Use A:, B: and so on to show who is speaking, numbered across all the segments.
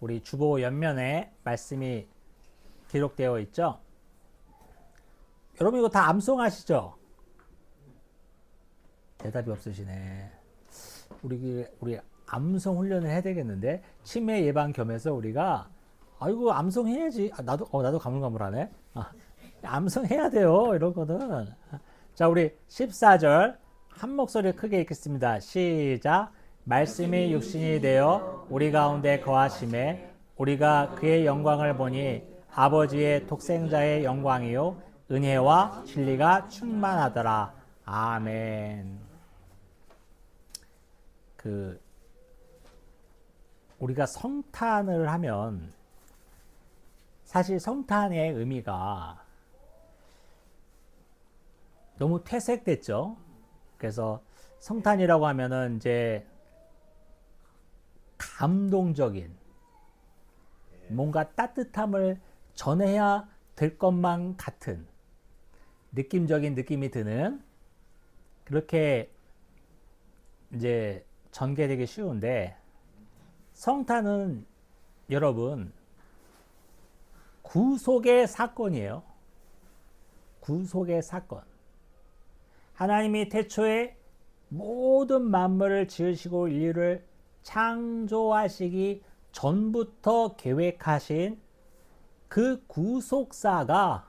A: 우리 주보 옆면에 말씀이 기록되어 있죠. 여러분 이거 다 암송하시죠? 대답이 없으시네. 우리 암송 훈련을 해야 되겠는데, 치매 예방 겸해서 우리가 아이고 암송해야지. 나도 가물가물하네. 암송해야 돼요. 이런 거는. 자, 우리 14절 한 목소리 크게 읽겠습니다. 시작. 말씀이 육신이 되어 우리 가운데 거하심에 우리가 그의 영광을 보니 아버지의 독생자의 영광이요 은혜와 진리가 충만하더라. 아멘. 우리가 성탄을 하면 사실 성탄의 의미가 너무 퇴색됐죠. 그래서 성탄이라고 하면은 이제 감동적인 뭔가 따뜻함을 전해야 될 것만 같은 느낌적인 느낌이 드는, 그렇게 이제 전개되기 쉬운데, 성탄은 여러분 구속의 사건이에요. 구속의 사건. 하나님이 태초에 모든 만물을 지으시고 인류를 창조하시기 전부터 계획하신 그 구속사가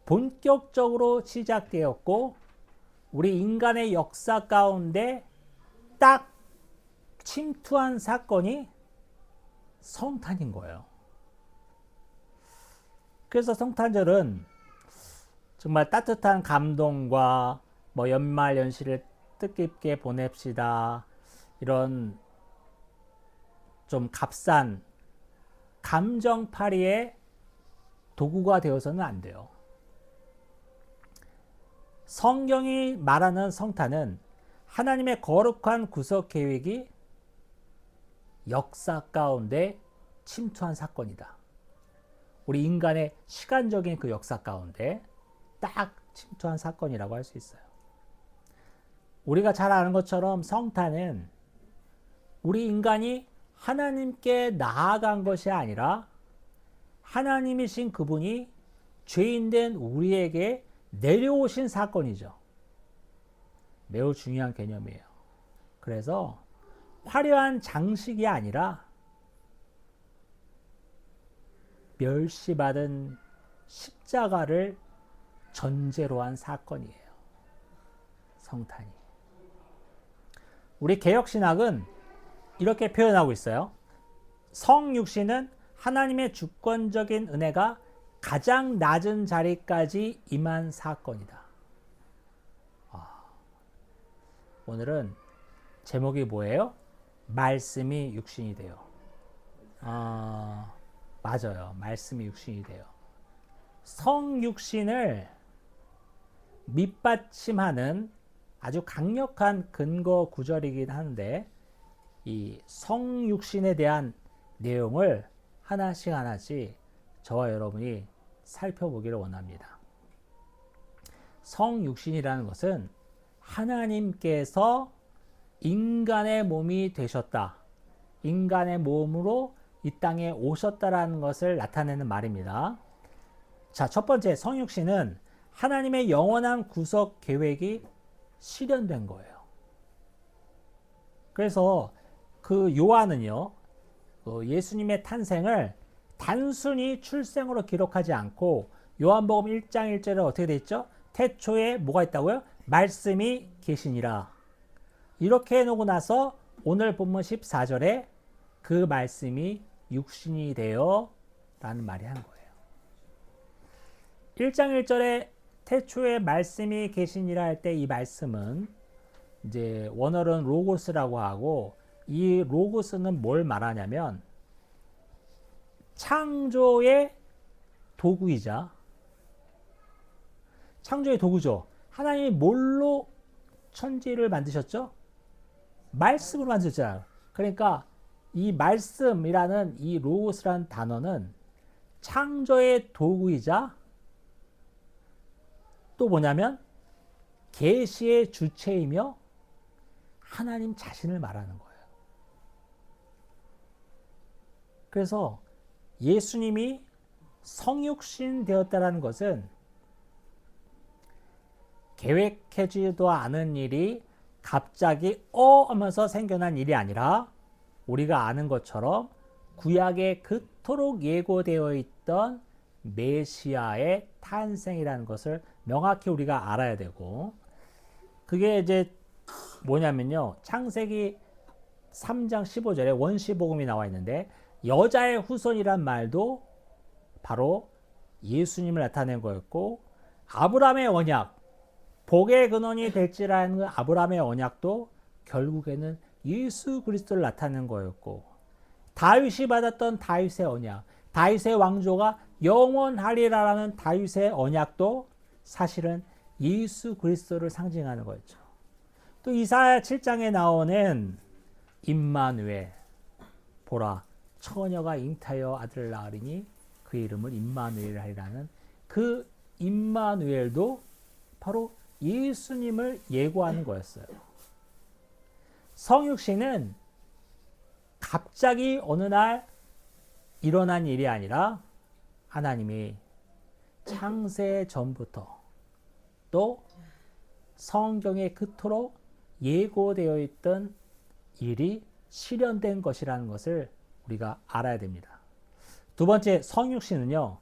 A: 본격적으로 시작되었고, 우리 인간의 역사 가운데 딱 침투한 사건이 성탄인 거예요. 그래서 성탄절은 정말 따뜻한 감동과 연말 연시를 뜻깊게 보냅시다, 이런 좀 값싼 감정팔이의 도구가 되어서는 안 돼요. 성경이 말하는 성탄은 하나님의 거룩한 구속 계획이 역사 가운데 침투한 사건이다. 우리 인간의 시간적인 그 역사 가운데 딱 침투한 사건이라고 할 수 있어요. 우리가 잘 아는 것처럼 성탄은 우리 인간이 하나님께 나아간 것이 아니라 하나님이신 그분이 죄인된 우리에게 내려오신 사건이죠. 매우 중요한 개념이에요. 그래서 화려한 장식이 아니라 멸시받은 십자가를 전제로 한 사건이에요. 성탄이. 우리 개혁신학은 이렇게 표현하고 있어요. 성육신은 하나님의 주권적인 은혜가 가장 낮은 자리까지 임한 사건이다. 오늘은 제목이 뭐예요? 말씀이 육신이 돼요. 맞아요. 말씀이 육신이 돼요. 성육신을 밑받침하는 아주 강력한 근거 구절이긴 한데, 이 성육신에 대한 내용을 하나씩 저와 여러분이 살펴보기를 원합니다. 성육신이라는 것은 하나님께서 인간의 몸이 되셨다, 인간의 몸으로 이 땅에 오셨다라는 것을 나타내는 말입니다. 자, 첫 번째, 성육신은 하나님의 영원한 구속 계획이 실현된 거예요. 그래서 그 요한은요, 예수님의 탄생을 단순히 출생으로 기록하지 않고 요한복음 1장 1절에 어떻게 돼 있죠? 태초에 뭐가 있다고요? 말씀이 계시니라. 이렇게 해놓고 나서 오늘 본문 14절에 그 말씀이 육신이 되어 라는 말이 한 거예요. 1장 1절에 태초에 말씀이 계시니라 할 때 이 말씀은 이제 원어로는 로고스라고 하고, 이 로고스는 뭘 말하냐면 창조의 도구이자, 창조의 도구죠. 하나님이 뭘로 천지를 만드셨죠? 말씀으로 만드셨잖아요. 그러니까 이 말씀이라는 이 로고스라는 단어는 창조의 도구이자 또 뭐냐면 계시의 주체이며 하나님 자신을 말하는 거예요. 그래서 예수님이 성육신 되었다라는 것은 계획하지도 않은 일이 갑자기 하면서 생겨난 일이 아니라 우리가 아는 것처럼 구약에 그토록 예고되어 있던 메시아의 탄생이라는 것을 명확히 우리가 알아야 되고, 그게 이제 뭐냐면요, 창세기 3장 15절에 원시복음이 나와 있는데 여자의 후손이란 말도 바로 예수님을 나타낸 거였고, 아브라함의 언약, 복의 근원이 될지라는 아브라함의 언약도 결국에는 예수 그리스도를 나타낸 거였고, 다윗이 받았던 다윗의 언약, 다윗의 왕조가 영원하리라라는 다윗의 언약도 사실은 예수 그리스도를 상징하는 거였죠. 또 이사야 7장에 나오는 임마누엘, 보라 처녀가 잉타하여 아들을 낳으리니 그 이름을 임마누엘 하리라는 그 임마누엘도 바로 예수님을 예고하는 거였어요. 성육신은 갑자기 어느 날 일어난 일이 아니라 하나님이 창세 전부터 또 성경에 그토록 예고되어 있던 일이 실현된 것이라는 것을 우리가 알아야 됩니다. 두 번째, 성육신은요,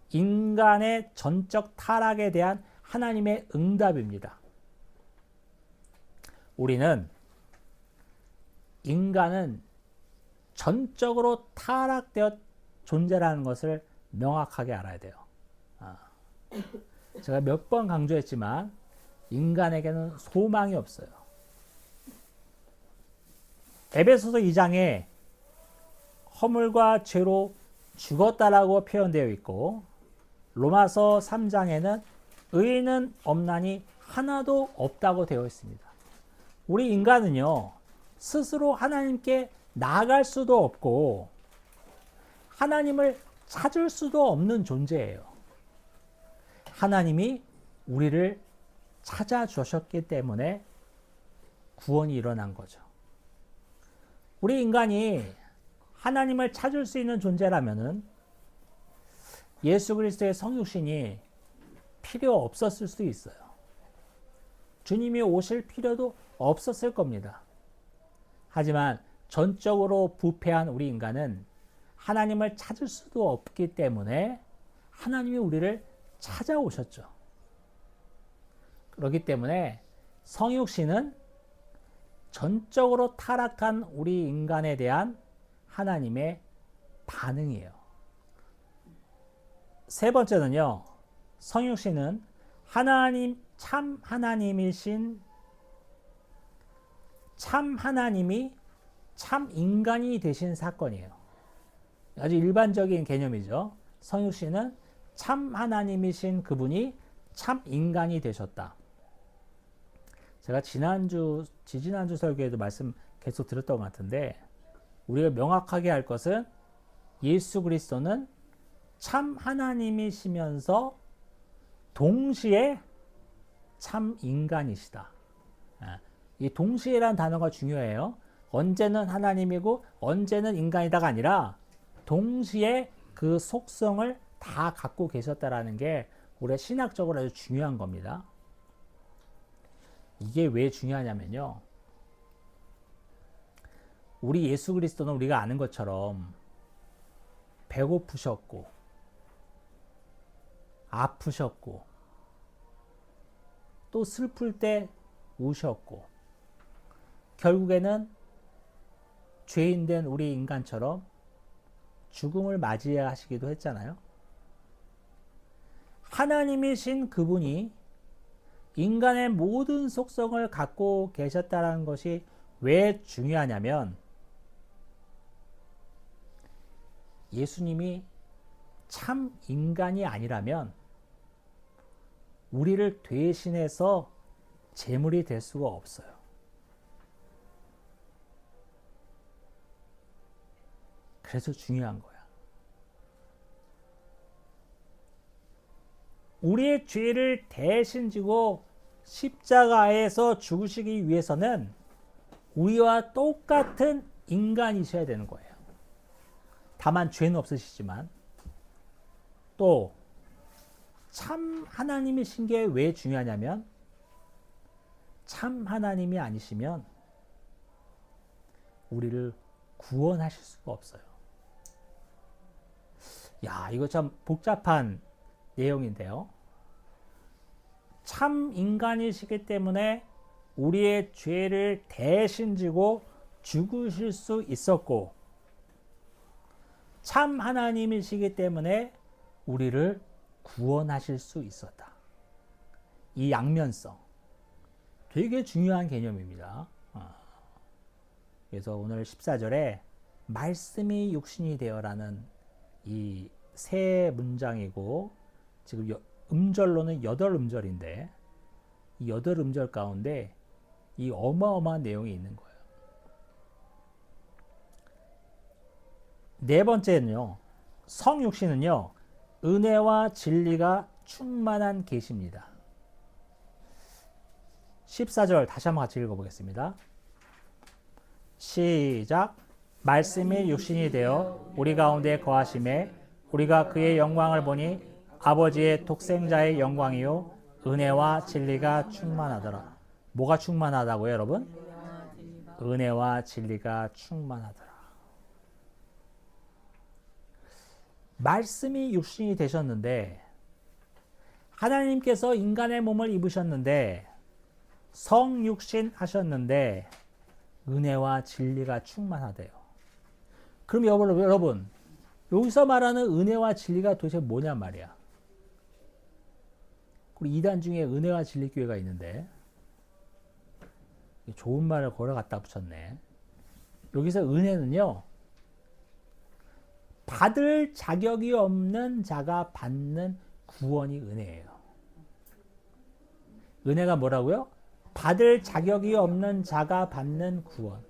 A: 인간의 전적 타락에 대한 하나님의 응답입니다. 인간은 전적으로 타락되어 존재라는 것을 명확하게 알아야 돼요. 제가 몇 번 강조했지만 인간에게는 소망이 없어요. 에베소서 2장에 허물과 죄로 죽었다라고 표현되어 있고, 로마서 3장에는 의인은 없나니 하나도 없다고 되어 있습니다. 우리 인간은요, 스스로 하나님께 나아갈 수도 없고 하나님을 찾을 수도 없는 존재예요. 하나님이 우리를 찾아주셨기 때문에 구원이 일어난 거죠. 우리 인간이 하나님을 찾을 수 있는 존재라면은 예수 그리스도의 성육신이 필요 없었을 수도 있어요. 주님이 오실 필요도 없었을 겁니다. 하지만 전적으로 부패한 우리 인간은 하나님을 찾을 수도 없기 때문에 하나님이 우리를 찾아오셨죠. 그렇기 때문에 성육신은 전적으로 타락한 우리 인간에 대한 하나님의 반응이에요. 세 번째는요, 성육신은 참 하나님이 참 인간이 되신 사건이에요. 아주 일반적인 개념이죠. 성육신은 참 하나님이신 그분이 참 인간이 되셨다. 제가 지지난주 설교에도 말씀 계속 드렸던 것 같은데, 우리가 명확하게 할 것은 예수 그리스도는 참 하나님이시면서 동시에 참 인간이시다. 이 동시에라는 단어가 중요해요. 언제는 하나님이고 언제는 인간이다가 아니라 동시에 그 속성을 다 갖고 계셨다라는 게 우리 신학적으로 아주 중요한 겁니다. 이게 왜 중요하냐면요, 우리 예수 그리스도는 우리가 아는 것처럼 배고프셨고 아프셨고 또 슬플 때 우셨고 결국에는 죄인된 우리 인간처럼 죽음을 맞이하시기도 했잖아요. 하나님이신 그분이 인간의 모든 속성을 갖고 계셨다는 것이 왜 중요하냐면, 예수님이 참 인간이 아니라면 우리를 대신해서 제물이 될 수가 없어요. 그래서 중요한 거야. 우리의 죄를 대신 지고 십자가에서 죽으시기 위해서는 우리와 똑같은 인간이셔야 되는 거예요. 다만 죄는 없으시지만. 또 참 하나님이신 게 왜 중요하냐면 참 하나님이 아니시면 우리를 구원하실 수가 없어요. 야, 이거 참 복잡한 내용인데요. 참 인간이시기 때문에 우리의 죄를 대신 지고 죽으실 수 있었고, 참 하나님이시기 때문에 우리를 구원하실 수 있었다. 이 양면성 되게 중요한 개념입니다. 그래서 오늘 14절에 말씀이 육신이 되어라는 이 세 문장이고, 지금 음절로는 8음절인데 이 8음절 가운데 이 어마어마한 내용이 있는 거예요. 네 번째는요, 성육신은요, 은혜와 진리가 충만한 계시입니다. 14절 다시 한번 같이 읽어보겠습니다. 시작. 말씀이 육신이 되어 우리 가운데 거하심에 우리가 그의 영광을 보니 아버지의 독생자의 영광이요 은혜와 진리가 충만하더라. 뭐가 충만하다고요, 여러분? 은혜와 진리가 충만하더라. 말씀이 육신이 되셨는데, 하나님께서 인간의 몸을 입으셨는데, 성육신 하셨는데 은혜와 진리가 충만하대요. 그럼 여러분, 여기서 말하는 은혜와 진리가 도대체 뭐냔 말이야. 우리 이단 중에 은혜와 진리 교회가 있는데 좋은 말을 걸어 갖다 붙였네. 여기서 은혜는요, 받을 자격이 없는 자가 받는 구원이 은혜예요. 은혜가 뭐라고요? 받을 자격이 없는 자가 받는 구원.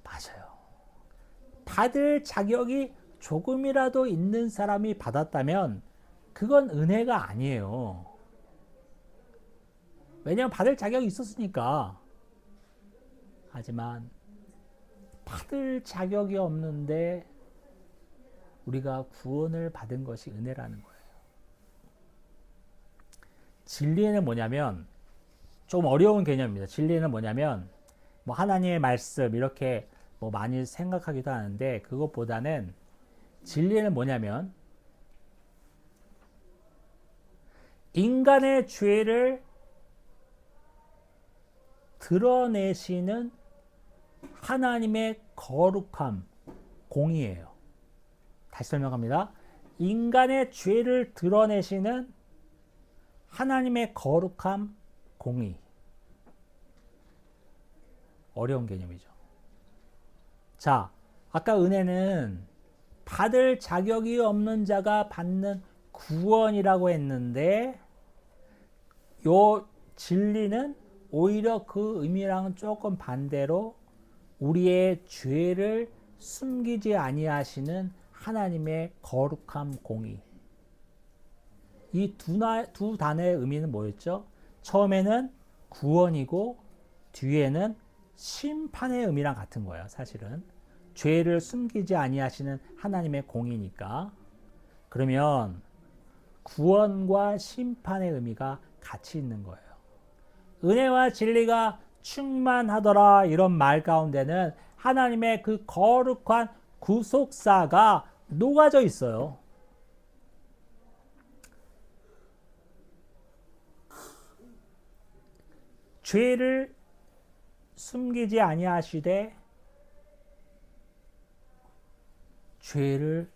A: 맞아요. 받을 자격이 조금이라도 있는 사람이 받았다면 그건 은혜가 아니에요. 왜냐하면 받을 자격이 있었으니까. 하지만 받을 자격이 없는데 우리가 구원을 받은 것이 은혜라는 거예요. 진리는 뭐냐면, 좀 어려운 개념입니다. 진리는 뭐냐면 뭐 하나님의 말씀 이렇게 뭐 많이 생각하기도 하는데, 그것보다는 진리는 뭐냐면 인간의 죄를 드러내시는 하나님의 거룩함, 공의예요. 다시 설명합니다. 인간의 죄를 드러내시는 하나님의 거룩함, 공의. 어려운 개념이죠. 자, 아까 은혜는 받을 자격이 없는 자가 받는 구원이라고 했는데, 요 진리는 오히려 그 의미랑은 조금 반대로 우리의 죄를 숨기지 아니하시는 하나님의 거룩함, 공의. 이 두 단어의 의미는 뭐였죠? 처음에는 구원이고 뒤에는 심판의 의미랑 같은 거예요. 사실은 죄를 숨기지 아니하시는 하나님의 공의니까. 그러면 구원과 심판의 의미가 같이 있는 거예요. 은혜와 진리가 충만하더라, 이런 말 가운데는 하나님의 그 거룩한 구속사가 녹아져 있어요. 죄를 숨기지 아니하시되 죄를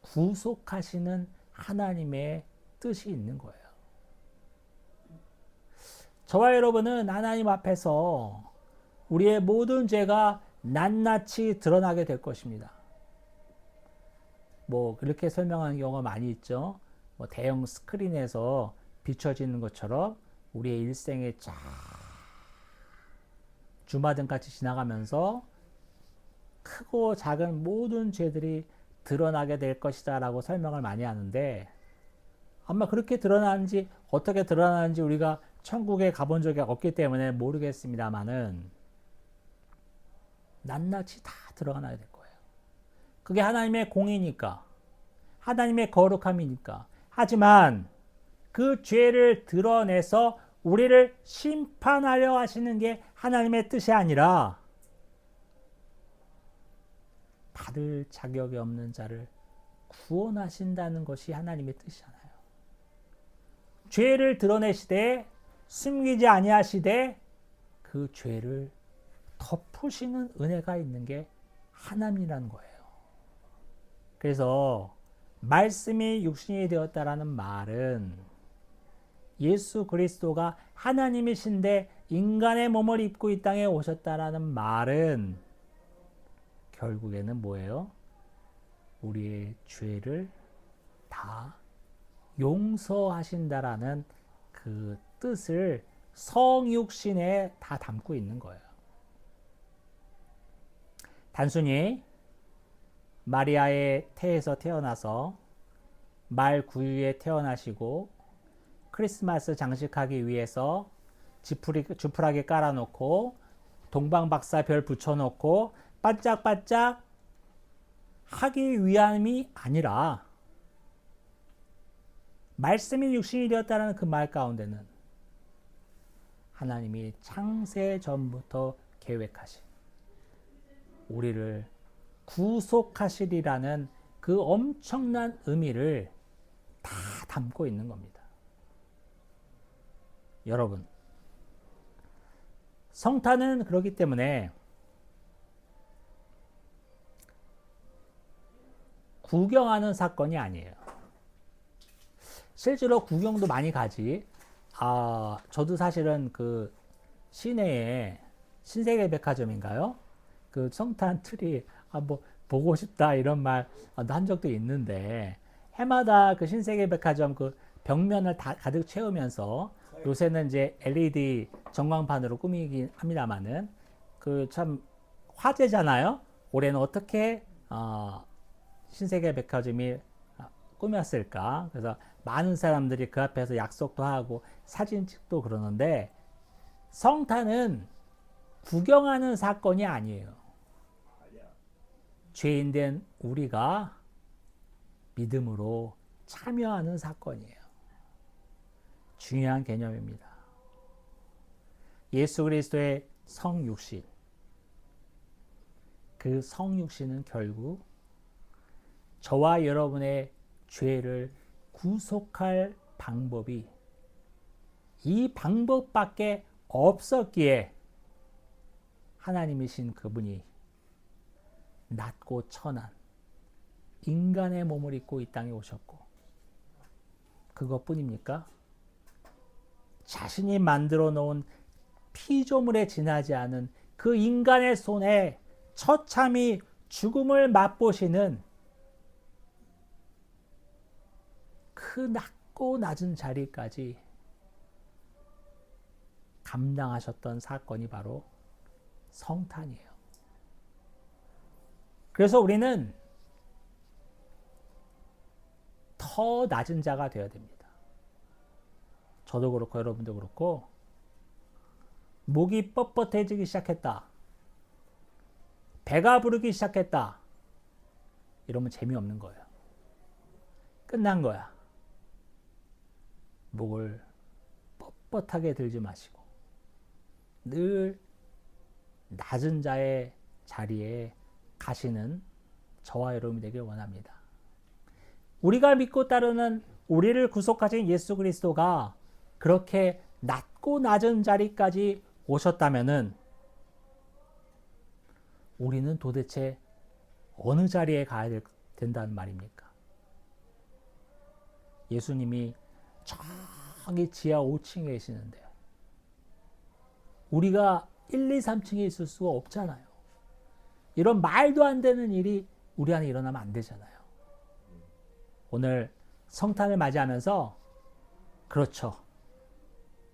A: 구속하시는 하나님의 뜻이 있는 거예요. 저와 여러분은 하나님 앞에서 우리의 모든 죄가 낱낱이 드러나게 될 것입니다. 뭐 그렇게 설명하는 경우가 많이 있죠. 뭐 대형 스크린에서 비춰지는 것처럼 우리의 일생에 쫙 주마등같이 지나가면서 크고 작은 모든 죄들이 드러나게 될 것이다 라고 설명을 많이 하는데, 아마 그렇게 드러나는지 어떻게 드러나는지 우리가 천국에 가본 적이 없기 때문에 모르겠습니다만은 낱낱이 다 드러나야 될 거예요. 그게 하나님의 공의니까. 하나님의 거룩함이니까. 하지만 그 죄를 드러내서 우리를 심판하려 하시는 게 하나님의 뜻이 아니라 받을 자격이 없는 자를 구원하신다는 것이 하나님의 뜻이잖아요. 죄를 드러내시되 숨기지 아니하시되 그 죄를 덮으시는 은혜가 있는 게 하나님이라는 거예요. 그래서 말씀이 육신이 되었다라는 말은 예수 그리스도가 하나님이신데 인간의 몸을 입고 이 땅에 오셨다라는 말은 결국에는 뭐예요? 우리의 죄를 다 용서하신다라는 그 뜻을 성육신에 다 담고 있는 거예요. 단순히 마리아의 태에서 태어나서 말 구유에 태어나시고 크리스마스 장식하기 위해서 지푸라기 깔아놓고 동방박사 별 붙여놓고 반짝반짝 하기 위함이 아니라 말씀이 육신이 되었다는 그 말 가운데는 하나님이 창세 전부터 계획하신 우리를 구속하시리라는 그 엄청난 의미를 다 담고 있는 겁니다. 여러분, 성탄은 그렇기 때문에 구경하는 사건이 아니에요. 실제로 구경도 많이 가지. 저도 사실은 그 시내에 신세계백화점인가요? 그 성탄 트리 뭐 보고 싶다 이런 말 한 적도 있는데 해마다 그 신세계백화점 그 벽면을 다 가득 채우면서 요새는 이제 LED 전광판으로 꾸미긴 합니다만은 그 참 화제잖아요. 올해는 어떻게 신세계백화점이 꾸몄을까? 그래서 많은 사람들이 그 앞에서 약속도 하고 사진 찍도 그러는데 성탄은 구경하는 사건이 아니에요. 죄인된 우리가 믿음으로 참여하는 사건이에요. 중요한 개념입니다. 예수 그리스도의 성육신, 그 성육신은 결국 저와 여러분의 죄를 구속할 방법이 이 방법밖에 없었기에 하나님이신 그분이 낮고 천한 인간의 몸을 입고 이 땅에 오셨고 그것뿐입니까? 자신이 만들어 놓은 피조물에 지나지 않은 그 인간의 손에 처참히 죽음을 맛보시는 그 낮고 낮은 자리까지 감당하셨던 사건이 바로 성탄이에요. 그래서 우리는 더 낮은 자가 되어야 됩니다. 저도 그렇고 여러분도 그렇고 목이 뻣뻣해지기 시작했다. 배가 부르기 시작했다. 이러면 재미없는 거예요. 끝난 거야. 목을 뻣뻣하게 들지 마시고 늘 낮은 자의 자리에 가시는 저와 여러분이 되길 원합니다. 우리가 믿고 따르는 우리를 구속하신 예수 그리스도가 그렇게 낮고 낮은 자리까지 오셨다면은 우리는 도대체 어느 자리에 가야 된다는 말입니까? 예수님이 저기 지하 5층에 계시는데요. 우리가 1, 2, 3층에 있을 수가 없잖아요. 이런 말도 안 되는 일이 우리 안에 일어나면 안 되잖아요. 오늘 성탄을 맞이하면서 그렇죠.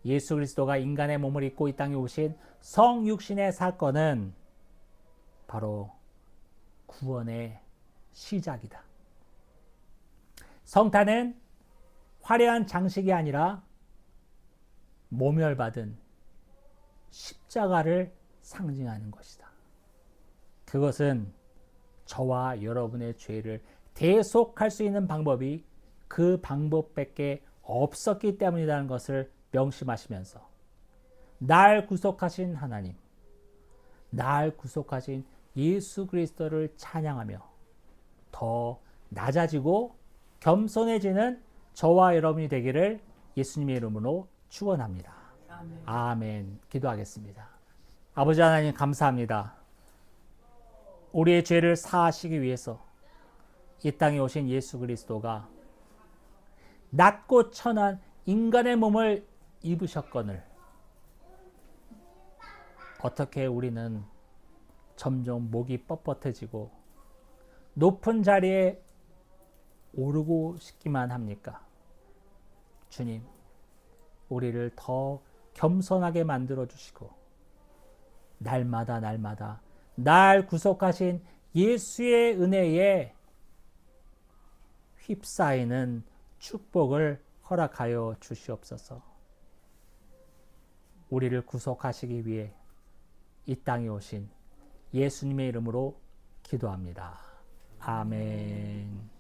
A: 예수 그리스도가 인간의 몸을 입고 이 땅에 오신 성육신의 사건은 바로 구원의 시작이다. 성탄은 화려한 장식이 아니라 모멸받은 십자가를 상징하는 것이다. 그것은 저와 여러분의 죄를 대속할 수 있는 방법이 그 방법밖에 없었기 때문이라는 것을 명심하시면서 날 구속하신 하나님, 날 구속하신 예수 그리스도를 찬양하며 더 낮아지고 겸손해지는 저와 여러분이 되기를 예수님의 이름으로 축원합니다.
B: 아멘.
A: 아멘. 기도하겠습니다. 아버지 하나님 감사합니다. 우리의 죄를 사하시기 위해서 이 땅에 오신 예수 그리스도가 낮고 천한 인간의 몸을 입으셨거늘 어떻게 우리는 점점 목이 뻣뻣해지고 높은 자리에 오르고 싶기만 합니까? 주님, 우리를 더 겸손하게 만들어 주시고 날마다 날 구속하신 예수의 은혜에 휩싸이는 축복을 허락하여 주시옵소서. 우리를 구속하시기 위해 이 땅에 오신 예수님의 이름으로 기도합니다. 아멘.